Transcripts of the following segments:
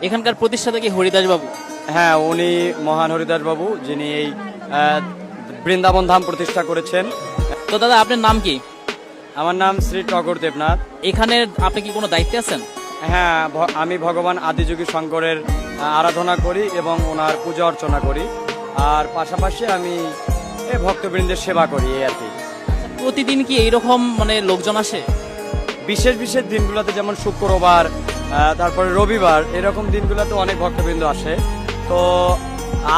এখানকার প্রতিষ্ঠাতা কি হরিদাস বাবু? হ্যাঁ, উনি মহান হরিদাস বাবু, যিনি এই বৃন্দাবন ধাম প্রতিষ্ঠা করেছেন। তো দাদা আপনার নাম কি? আমার নাম শ্রী টগর দেবনাথ। এখানে আপনি কি কোনো দায়িত্বে আছেন? হ্যাঁ, আমি ভগবান আদিযোগী শঙ্করের আরাধনা করি এবং ওনার পূজা অর্চনা করি। আর পাশাপাশি আমি এই ভক্তবৃন্দের সেবা করি, এই আর কি। প্রতিদিন কি এইরকম মানে লোকজন আসে? বিশেষ বিশেষ দিনগুলোতে, যেমন শুক্রবার, তারপরে রবিবার, এরকম দিনগুলোতে অনেক ভক্তবৃন্দ আসে। তো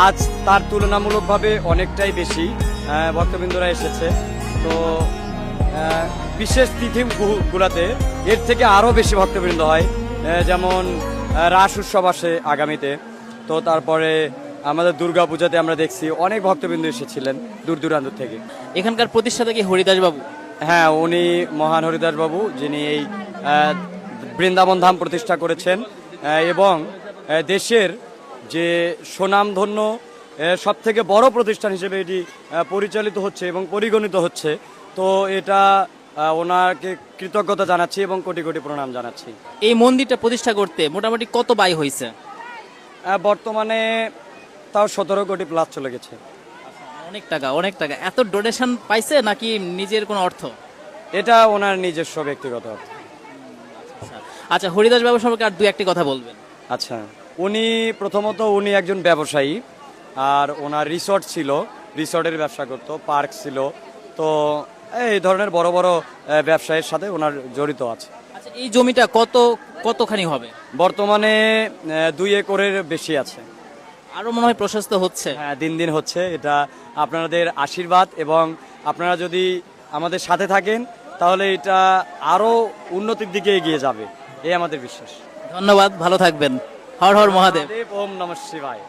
আজ তার তুলনামূলকভাবে অনেকটাই বেশি ভক্তবৃন্দরা এসেছে। তো বিশেষ তিথিগুলোতে এর থেকে আরও বেশি ভক্তবৃন্দ হয়, যেমন রাস উৎসব আসে আগামীতে। তো তারপরে আমাদের দুর্গা পূজাতে আমরা দেখছি অনেক ভক্তবৃন্দ এসেছিলেন দূর দূরান্ত থেকে। এখানকার প্রতিষ্ঠাতা কি হরিদাস বাবু? হ্যাঁ, উনি মহান হরিদাস বাবু, যিনি এই বৃন্দাবন ধাম প্রতিষ্ঠা করেছেন এবং দেশের যে সুনামধন্য সব থেকে বড় প্রতিষ্ঠান হিসেবে এটি পরিচালিত হচ্ছে এবং পরিগণিত হচ্ছে। তো এটা ওনাকে কৃতজ্ঞতা জানাচ্ছি এবং কোটি কোটি প্রণাম জানাচ্ছি। এই মন্দিরটা প্রতিষ্ঠা করতে মোটামুটি কত ব্যয় হয়েছে? বর্তমানে তাও 17 কোটি প্লাস চলে গেছে। অনেক টাকা, অনেক টাকা। এত ডোনেশন পাইছে নাকি নিজের কোনো অর্থ? এটা ওনার নিজস্ব ব্যক্তিগত অর্থ। আচ্ছা, হরিদাস বাবু সম্পর্কে আর দুই একটি কথা বলবেন। আচ্ছা, প্রথমত উনি একজন ব্যবসায়ী, আর ওনার রিসর্ট ছিল, রিসর্টের ব্যবসা করতো, পার্ক ছিল। তো এই ধরনের বড় বড় ব্যবসায়ের সাথে ওনার জড়িত আছে। আচ্ছা, এই জমিটা কতখানি হবে? বর্তমানে 2 একরের বেশি আছে। আরো মনে হয় প্রশস্ত হচ্ছে। হ্যাঁ, দিন দিন হচ্ছে। এটা আপনাদের আশীর্বাদ, এবং আপনারা যদি আমাদের সাথে থাকেন তাহলে এটা আরো উন্নতির দিকে এগিয়ে যাবে, এই আমাদের বিশ্বাস। ধন্যবাদ, ভালো থাকবেন। হর হর মহাদেব। ওম নমঃ শিবায়।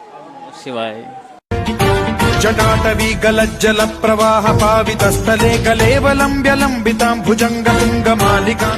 শিবায়। जटाटवी गलज्जल प्रवाह पावितस्थले कलेवलम्ब्य लम्बितां भुजङ्ग पुङ्गमालिका।